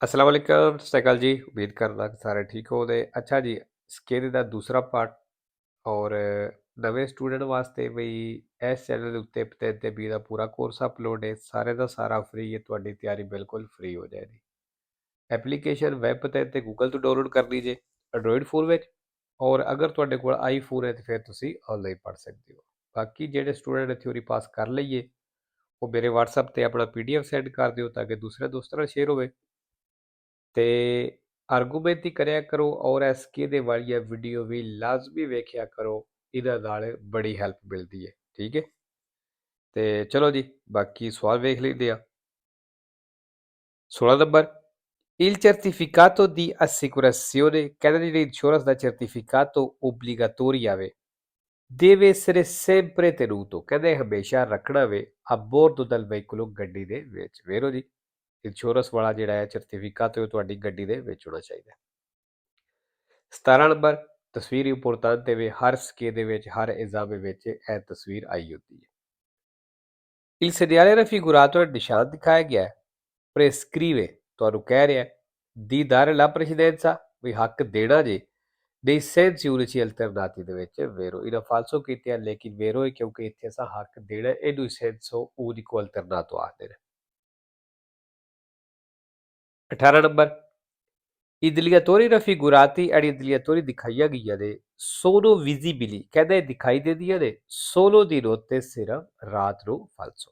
अस्सलाम वालेकुम, सत श्री अकाल जी। उम्मीद करदा कि सारे ठीक हो। ते अच्छा जी, स्किल ਦਾ ਦੂਸਰਾ ਪਾਰਟ ਔਰ ਨਵੇਂ ਸਟੂਡੈਂਟ ਵਾਸਤੇ ਬਈ ਇਸ ਚੈਨਲ ਦੇ ਉੱਤੇ ਪਤੰਤੇ ਦਾ ਪੂਰਾ ਕੋਰਸ ਅਪਲੋਡ ਹੈ। ਸਾਰੇ ਦਾ ਸਾਰਾ ਫ੍ਰੀ ਹੈ। ਤੁਹਾਡੀ ਤਿਆਰੀ ਬਿਲਕੁਲ ਫ੍ਰੀ ਹੋ ਜਾਏਗੀ। ਐਪਲੀਕੇਸ਼ਨ ਵੈਬ ਪਤੰਤੇ ਗੂਗਲ ਤੋਂ ਡਾਊਨਲੋਡ ਕਰਨੀ ਜੇ ਐਂਡਰੋਇਡ ਫੋਨ ਵਿੱਚ। ਔਰ ਅਗਰ ਤੁਹਾਡੇ ਕੋਲ ਆਈਫੋਨ ਹੈ ਤਾਂ ਫਿਰ ਤੁਸੀਂ ਆਨਲਾਈਨ ਪੜ੍ਹ ਸਕਦੇ ਹੋ। ਬਾਕੀ ਜਿਹੜੇ ਸਟੂਡੈਂਟ ਨੇ ਥਿਊਰੀ ਪਾਸ ਕਰ ਲਈਏ ਉਹ ਮੇਰੇ WhatsApp ਤੇ ਆਪਣਾ PDF ਸੈਂਡ ਕਰ ਦਿਓ ਤਾਂ ਕਿ ਦੂਸਰੇ ਦੋਸਤਾਂ ਨਾਲ ਸ਼ੇਅਰ ਹੋਵੇ। ਤੇ ਆਰਗੂਮੈਂਟ ਹੀ ਕਰਿਆ ਕਰੋ ਔਰ ਐਸਕੇ ਦੇ ਵਾਲੀਆਂ ਵੀਡੀਓ ਵੀ ਲਾਜ਼ਮੀ ਵੇਖਿਆ ਕਰੋ। ਇਹਦਾ ਨਾਲ ਬੜੀ ਹੈਲਪ ਮਿਲਦੀ ਹੈ। ਠੀਕ ਹੈ, ਤੇ ਚਲੋ ਜੀ ਬਾਕੀ ਸਵਾਲ ਵੇਖ ਲੈਂਦੇ ਆ। 16 number, il certificato di assicurazione, ਕਹਿੰਦੇ ਜਿਹੜੀ ਇੰਸ਼ੋਰੈਂਸ ਦਾ certificato obbligatorio deve essere sempre tenuto, ਕਹਿੰਦੇ ਹਮੇਸ਼ਾ ਰੱਖਣਾ ਵੇ a bordo del veicolo, ਗੱਡੀ ਦੇ ਵਿੱਚ। ਵੇਰੋ ਜੀ, ਇੰਸ਼ੋਰੈਂਸ ਵਾਲਾ ਜਿਹੜਾ ਹੈ ਸਰਟੀਫਿਕੇਟ ਉਹ ਤੁਹਾਡੀ ਗੱਡੀ ਦੇ ਵਿੱਚ ਹੋਣਾ ਚਾਹੀਦਾ। 17 ਨੰਬਰ, ਤਸਵੀਰ ਇੰਪੋਰਟੈਂਟ ਤੇ ਵੇ ਹਰ ਸਕੇ ਦੇ ਵਿੱਚ ਹਰ ਐਗਜ਼ਾਮ ਵਿੱਚ ਇਹ ਤਸਵੀਰ ਆਈ ਹੁੰਦੀ ਹੈ। Il segnale raffigurato nel ਨਿਸ਼ਾਨ ਦਿਖਾਇਆ ਗਿਆ ਹੈ prescrive, ਤੁਹਾਨੂੰ ਕਹਿ ਰਿਹਾ di dare la precedenza, ਵੀ ਹੱਕ ਦੇਣਾ ਜੇ dei sensi unici alternati ਦੇ ਵਿੱਚ vero, ਇਹਨਾਂ ਫਾਲਸੋ ਕੀਤੇ ਲੇਕਿਨ vero ਹੈ ਕਿਉਂਕਿ ਇੱਥੇ ਅਸਾਂ ਹੱਕ ਦੇਣਾ, ਇਹਨੂੰ senso unico alternato ਆਖਦੇ ਨੇ। 18 number, I dilatori raffigurati ed i dilatori ਦਿਖਾਈਆਂ ਗਈਆਂ ਨੇ sono visibili, ਕਹਿੰਦੇ ਦਿਖਾਈ ਦਿੰਦੀਆਂ ਨੇ solo di notte, ਸਿਰਫ ਰਾਤ ਨੂੰ ਫਾਲਸੋ।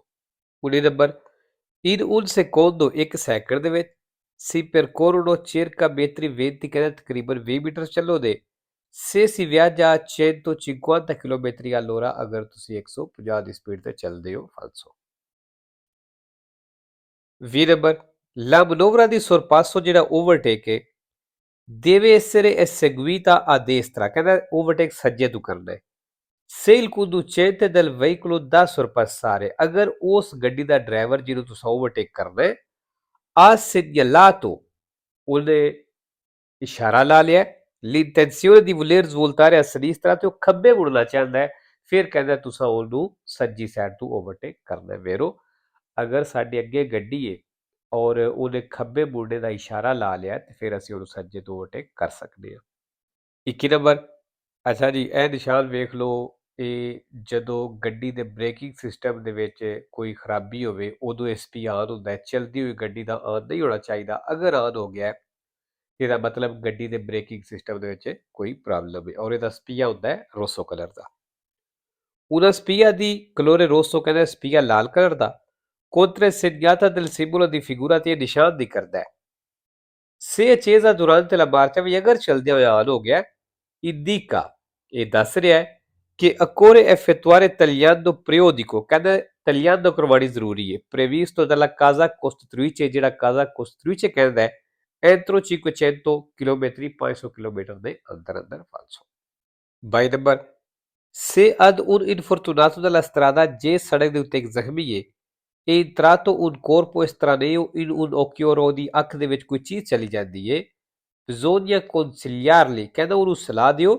19 ਨੰਬਰ, in un secondo, ਇੱਕ ਸੈਕਿੰਡ ਦੇ ਵਿੱਚ si percorrono circa metri 20, ਕਹਿੰਦੇ ਤਕਰੀਬਨ 20 ਮੀਟਰ ਚੱਲੋ ਦੇ se si viaggia a 150 km all'ora, ਅਗਰ ਤੁਸੀਂ 150 ਦੀ ਸਪੀਡ ਤੇ ਚੱਲਦੇ ਹੋ ਫਾਲਸੋ। 20 number, la manovra di sorpasso, ਜਿਹੜਾ ਓਵਰਟੇਕ ਹੈ deve essere eseguita a destra, ਕਹਿੰਦਾ ਓਵਰਟੇਕ ਸੱਜੇ ਤੋਂ ਕਰਨਾ ਹੈ। se il conducente del veicolo da sorpassare, ਅਗਰ ਉਸ ਗੱਡੀ ਦਾ ਡਰਾਈਵਰ ਜਿਹਨੂੰ ਤੁਸੀਂ ਓਵਰਟੇਕ ਕਰਨਾ ਹੈ ha segnalato, ਉਹਨੇ ਇਸ਼ਾਰਾ ਲਾ ਲਿਆ l'intenzione di voler svoltare a sinistra, ਤੇ ਉਹ ਖੱਬੇ ਮੁੜਨਾ ਚਾਹੁੰਦਾ ਹੈ, ਫਿਰ ਕਹਿੰਦਾ ਤੁਸੀਂ ਉਹਨੂੰ ਸੱਜੀ ਸਾਈਡ ਤੋਂ ਓਵਰਟੇਕ ਕਰਨਾ। ਵੇਰੋ ਅਗਰ ਸਾਡੇ ਅੱਗੇ ਗੱਡੀ ਹੈ ਔਰ ਉਹਨੇ ਖੱਬੇ ਮੁੜਨੇ ਦਾ ਇਸ਼ਾਰਾ ਲਾ ਲਿਆ ਤੇ ਫਿਰ ਅਸੀਂ ਉਹਨੂੰ ਸੱਜੇ ਤੋਂ ਓਵਰਟੇਕ ਕਰ ਸਕਦੇ ਹਾਂ। 21 ਨੰਬਰ, ਅੱਛਾ ਜੀ ਇਹ ਨਿਸ਼ਾਨ ਵੇਖ ਲਓ, ਇਹ ਜਦੋਂ ਗੱਡੀ ਦੇ ਬ੍ਰੇਕਿੰਗ ਸਿਸਟਮ ਦੇ ਵਿੱਚ ਕੋਈ ਖਰਾਬੀ ਹੋਵੇ ਉਦੋਂ ਇਹ ਸਪੀ ਆਨ ਹੁੰਦਾ ਹੈ। ਚਲਦੀ ਹੋਈ ਗੱਡੀ ਦਾ ਆਨ ਨਹੀਂ ਹੋਣਾ ਚਾਹੀਦਾ। ਅਗਰ ਆਨ ਹੋ ਗਿਆ ਇਹਦਾ ਮਤਲਬ ਗੱਡੀ ਦੇ ਬ੍ਰੇਕਿੰਗ ਸਿਸਟਮ ਦੇ ਵਿੱਚ ਕੋਈ ਪ੍ਰੋਬਲਮ ਹੈ ਔਰ ਇਹਦਾ ਸਪੀਆ ਹੁੰਦਾ ਹੈ ਰੋਸੋ ਕਲਰ ਦਾ। ਉਹਦਾ ਸਪੀਆ ਦੀ ਕਲੋਰੇ ਰੋਸੋ, ਕਹਿੰਦਾ ਸਪੀਆ ਲਾਲ ਕਲਰ ਦਾ ਕੋਂਟਰੇ ਸੈਗਨਾਤਾ del simbolo di figura, ਤੇ ਇਹ ਨਿਸ਼ਾਨ ਦੀ ਕਰਦਾ ਹੈ। se accesa durante la marcia, ਵੀ ਅਗਰ ਚਲਦਿਆਂ ਹੋਇਆ ਆਨ ਹੋ ਗਿਆ indica, ਇਹ ਦੱਸ ਰਿਹਾ ਹੈ ਕਿ occorre effettuare tagliando periodico, ਕਹਿੰਦਾ tagliando ਕਰਵਾਉਣੀ ਜ਼ਰੂਰੀ ਹੈ previsto dalla casa costruttrice, ਜਿਹੜਾ casa costruttrice ਕਹਿੰਦਾ ਹੈ entro 500 km, 500 ਕਿਲੋਮੀਟਰ ਦੇ ਅੰਦਰ ਅੰਦਰ ਫਾਲਸੋ। 22 number, se ad un infortunato della strada, ਜੇ ਸੜਕ ਦੇ ਉੱਤੇ ਇੱਕ ਜ਼ਖਮੀ ਹੈ e entrato un corpo estraneo in un occhio, ਦੀ ਅੱਖ ਦੇ ਵਿੱਚ ਕੋਈ ਚੀਜ਼ ਚਲੀ ਜਾਂਦੀ ਹੈ bisogna consigliarli, ਕਹਿੰਦਾ ਉਹਨੂੰ ਸਲਾਹ ਦਿਓ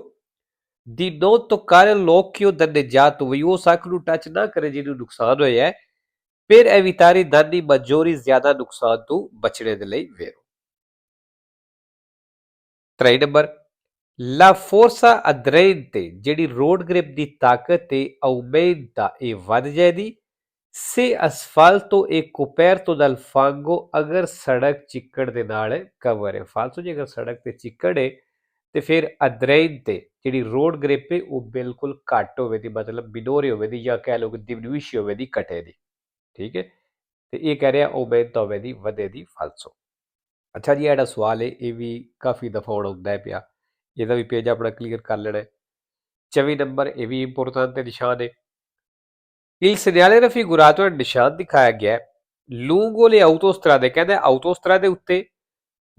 di non toccare l'occhio danneggiato, ਵੀ ਉਸ ਅੱਖ ਨੂੰ ਟੱਚ ਨਾ ਕਰੇ ਜਿਹਨੂੰ ਨੁਕਸਾਨ ਹੋਇਆ ਹੈ per evitare danni maggiori, ਜ਼ਿਆਦਾ ਨੁਕਸਾਨ ਤੋਂ ਬਚਣੇ ਦੇ ਲਈ। ਵੇਰੋ 23 ਨੰਬਰ, la forza aderente, ਜਿਹੜੀ ਰੋਡ ਗ੍ਰਿਪ ਦੀ ਤਾਕਤ ਤੇ aumenta, ਇਹ ਵੱਧ ਜਾਏਗੀ se asfalto e coperto dal fango, ਅਗਰ ਸੜਕ ਚਿੱਕੜ ਦੇ ਨਾਲ ਕਵਰ ਹੈ ਫਾਲਸੋ। ਜੇ ਅਗਰ ਸੜਕ ਤੇ ਚਿੱਕੜ ਹੈ ਤੇ ਫਿਰ ਅਦਰੈਂਤੇ ਜਿਹੜੀ ਰੋਡ ਗ੍ਰਿਪ ਹੈ ਉਹ ਬਿਲਕੁਲ ਘੱਟ ਹੋਵੇ ਦੀ, ਮਤਲਬ ਬਿਨੋਰੇ ਹੋਵੇ ਦੀ, ਜਾਂ ਕਹਿ ਲਓ ਕਿ ਡਿਮਿਨਿਸ਼ ਹੋਵੇ ਦੀ, ਘਟੇ ਦੀ। ਠੀਕ ਹੈ, ਤੇ ਇਹ ਕਹਿ ਰਿਹਾ ਓਮੈਂਟ ਹੋਵੇ ਦੀ, ਵਧੇ ਦੀ ਫਾਲਸੋ। ਅੱਛਾ ਜੀ, ਜਿਹੜਾ ਸਵਾਲ ਹੈ ਇਹ ਵੀ ਕਾਫੀ ਦਫਾ ਹੁਣ ਆਉਂਦਾ ਪਿਆ, ਇਹਦਾ ਵੀ ਪੇਜ ਆਪਣਾ ਕਲੀਅਰ ਕਰ ਲੈਣਾ। 24 ਨੰਬਰ, ਇਹ ਵੀ ਇੰਪੋਰਟੈਂਟ ਤੇ ਨਿਸ਼ਾਨ ਹੈ। Il segnale raffigurato, ਨਿਸ਼ਾਨ ਦਿਖਾਇਆ ਗਿਆ lungo le autostrade, ਕਹਿੰਦਾ autostrade ਉੱਤੇ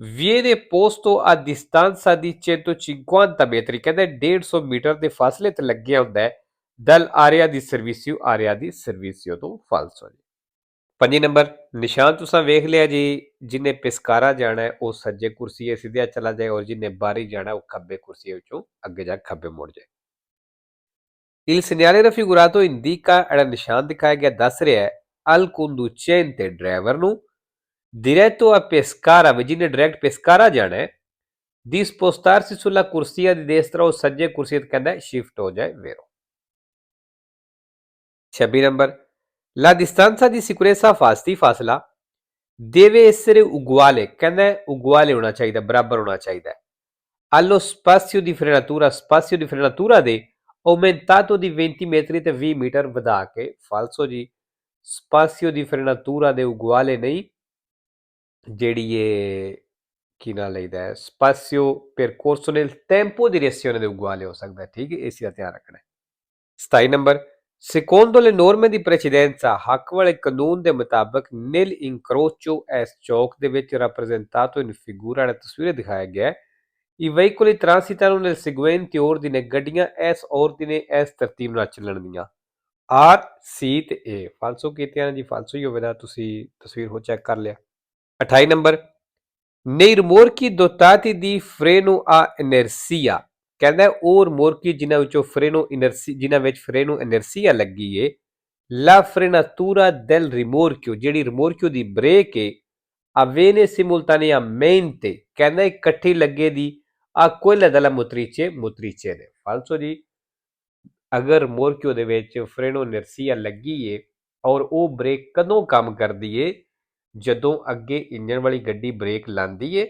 viene posto a distanza di 150 metri, ਕਹਿੰਦਾ 150 ਮੀਟਰ ਦੇ ਫਾਸਲੇ ਤੇ ਲੱਗਿਆ ਹੁੰਦਾ ਹੈ dal area di servizio, area di servizio ਤੋਂ ਫਾਲਸੋ। 5 ਨੰਬਰ, ਨਿਸ਼ਾਨ ਤੁਸੀਂ ਵੇਖ ਲਿਆ ਜੀ, ਜਿਹਨੇ ਪਿਸਕਾਰਾ ਜਾਣਾ ਹੈ ਉਹ ਸੱਜੇ ਕੁਰਸੀਏ ਸਿੱਧਿਆ ਚਲਾ ਜਾਏ ਔਰ ਜਿਹਨੇ ਬਾਰੀ ਜਾਣਾ ਉਹ ਖੱਬੇ ਕੁਰਸੀਏ ਵਿੱਚੋਂ ਅੱਗੇ ਜਾ ਖੱਬੇ ਮੁੜ ਜਾਏ। Il segnale raffigurato indica, ਜਿਹੜਾ ਨਿਸ਼ਾਨ ਦਿਖਾਇਆ ਗਿਆ ਦੱਸ ਰਿਹਾ ਹੈ al conducente, ਡਰਾਈਵਰ ਨੂੰ diretto a Pescara, ਜਿਹਨੇ ਡਾਇਰੈਕਟ ਪੈਸਕਾਰਾ ਜਾਣਾ ਹੈ, di spostarsi sulla corsia di destra ਉਹ ਸੱਜੇ ਕੁਰਸੀ ਤੇ ਕਹਿੰਦਾ ਸ਼ਿਫਟ ਹੋ ਜਾਏ vero। 26 number la distanza di sicurezza fasti ਫਾਸਲਾ deve essere uguale, ਕਹਿੰਦਾ uguale ਹੋਣਾ ਚਾਹੀਦਾ, ਬਰਾਬਰ ਹੋਣਾ ਚਾਹੀਦਾ ਹੈ। allo spazio di frenatura ਦੇ aumentato di 20 metri ਤੇ 20 ਮੀਟਰ ਵਧਾ ਕੇ ਫਾਲਸੋ ਜੀ। spazio di frenatura ਦੇ uguale ਨਹੀਂ, ਜਿਹੜੀ ਇਹ ਕੀ ਨਾਂ ਲਈਦਾ ਹੈ, spazio percorso nel tempo di reazione ਦੇ uguale ਹੋ ਸਕਦਾ ਹੈ, ਠੀਕ ਹੈ, ਇਸ ਦਾ ਧਿਆਨ ਰੱਖਣਾ ਹੈ। 27 number secondo le norme di precedenza, ਹੱਕ ਵਾਲੇ ਕਾਨੂੰਨ ਦੇ ਮੁਤਾਬਕ nel incrocio ਇਸ ਚੌਕ ਦੇ ਵਿੱਚ rappresentato in figura ਵਾਲਾ ਤਸਵੀਰ ਦਿਖਾਇਆ ਗਿਆ ਹੈ, i veicoli transitano nel seguente ordine, ਗੱਡੀਆਂ ਇਸ ordine ਇਸ ਤਰਤੀਬ ਨਾਲ ਚੱਲਣਗੀਆਂ, ਆਰ ਸੀ ਤੇ ਏ। ਫਾਲਸੋ ਕੀਤਿਆਂ ਜੀ, ਫਾਲਸੋ ਹੀ ਹੋਵੇਗਾ, ਤੁਸੀਂ ਤਸਵੀਰ ਹੋ ਚੈੱਕ ਕਰ ਲਿਆ। 28 number nei rimorchi dotati di freno a inersia, ਕਹਿੰਦਾ ਉਹ ਰਿਮੋਰਕੀ ਜਿਨ੍ਹਾਂ ਵਿੱਚੋਂ ਜਿਨ੍ਹਾਂ ਵਿੱਚ ਫਰੇਨੋ ਇਨਰਸੀਆ ਲੱਗੀ ਏ, la frenatura del rimorchio, ਜਿਹੜੀ ਰਿਮੋਰਕਿਓ ਦੀ ਬ੍ਰੇਕ ਏ, avviene simultaneamente, ਕਹਿੰਦਾ ਇਕੱਠੀ ਲੱਗੇ ਦੀ a quella della motrice ਨੇ। ਫਾਲਸੋ ਜੀ, ਅਗਰ ਰਿਮੋਰਕਿਓ ਦੇ ਵਿੱਚ ਫਰੇਨੋ ਇਨਰਸੀਆ ਲੱਗੀ ਏ ਔਰ ਉਹ ਬ੍ਰੇਕ ਕਦੋਂ ਕੰਮ ਕਰਦੀ ਏ, ਜਦੋਂ ਅੱਗੇ ਇੰਜਣ ਵਾਲੀ ਗੱਡੀ ਬ੍ਰੇਕ ਲਾਉਂਦੀ ਏ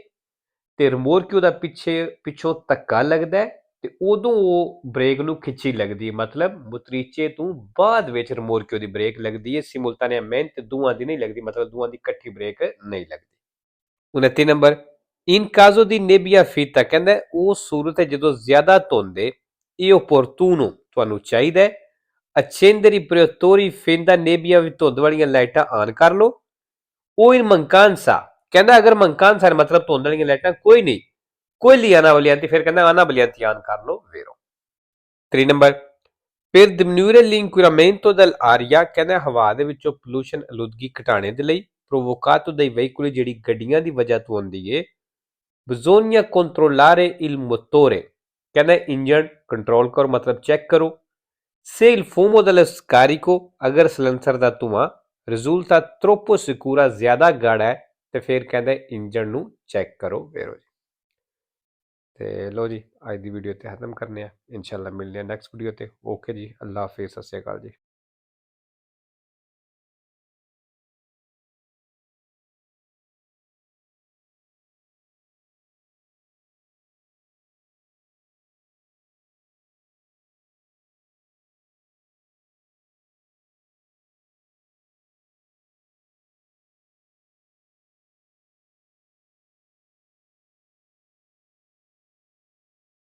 ਤੇ ਰਿਮੋਰਕਿਓ ਦਾ ਪਿੱਛੋਂ ਧੱਕਾ ਲੱਗਦਾ ਤੇ ਉਦੋਂ ਉਹ ਬ੍ਰੇਕ ਨੂੰ ਖਿੱਚੀ ਲੱਗਦੀ ਹੈ, ਮਤਲਬ ਮੁਤਰੀਚੇ ਤੋਂ ਬਾਅਦ ਵਿੱਚ ਰਿਮੋਰਕਿਓ ਦੀ ਬ੍ਰੇਕ ਲੱਗਦੀ ਹੈ, simultaneamente ਦੋਵਾਂ ਦੀ ਨਹੀਂ ਲੱਗਦੀ, ਮਤਲਬ ਦੋਵਾਂ ਦੀ ਇਕੱਠੀ ਬ੍ਰੇਕ ਨਹੀਂ ਲੱਗਦੀ। 29 number in caso di nebbia fitta, ਕਹਿੰਦਾ ਉਹ ਸੂਰਤ ਹੈ ਜਦੋਂ ਜ਼ਿਆਦਾ ਧੁੰਦ ਹੈ, ਇਹ opportuno ਤੁਹਾਨੂੰ ਚਾਹੀਦਾ ਹੈ accendere i proiettori fenda nebbia ਵੀ ਧੁੰਦ ਵਾਲੀਆਂ ਲਾਈਟਾਂ ਆਨ ਕਰ ਲਓ। ਉਹ in mancanza, ਕਹਿੰਦਾ ਅਗਰ mancanza ਮਤਲਬ ਧੁੰਦ ਵਾਲੀਆਂ ਲਾਈਟਾਂ ਕੋਈ ਨਹੀਂ, quelli ana voglianti, ਫਿਰ ਕਹਿੰਦਾ ana voglianti ਆਨ ਕਰ ਲਓ vero। 3 number per diminuire l'inquinamento dell'aria, ਕਹਿੰਦਾ ਹਵਾ ਦੇ ਵਿੱਚੋਂ ਪੋਲੂਸ਼ਨ ਆਲੂਦਗੀ ਘਟਾਣੇ ਦੇ ਲਈ provocato dai veicoli, ਜਿਹੜੀ ਗੱਡੀਆਂ ਦੀ ਵਜ੍ਹਾ ਤੋਂ ਹੁੰਦੀ ਏ, bisogna controllare il motore, ਕਹਿੰਦਾ ਇੰਜਨ ਕੰਟਰੋਲ ਕਰੋ, ਮਤਲਬ ਚੈੱਕ ਕਰੋ। se il fumo dello scarico, ਅਗਰ ਸਿਲੰਸਰ ਦਾ ਧੂੰਆਂ risulta troppo sicura, ਜ਼ਿਆਦਾ ਗਾੜਾ ਹੈ, ਤੇ ਫਿਰ ਕਹਿੰਦਾ ਇੰਜਨ ਨੂੰ ਚੈੱਕ ਕਰੋ vero ਜੀ। ਤੇ ਲੋ ਜੀ, ਅੱਜ ਦੀ ਵੀਡੀਓ ਤੇ ਖਤਮ ਕਰਨੇ ਆ, ਇਨਸ਼ਾਅੱਲਾ ਮਿਲਦੇ ਆ ਨੈਕਸਟ ਵੀਡੀਓ ਤੇ। ਓਕੇ ਜੀ, ਅੱਲਾ ਹਾਫਿਜ਼, ਸਤਿ ਸ਼੍ਰੀ ਅਕਾਲ ਜੀ।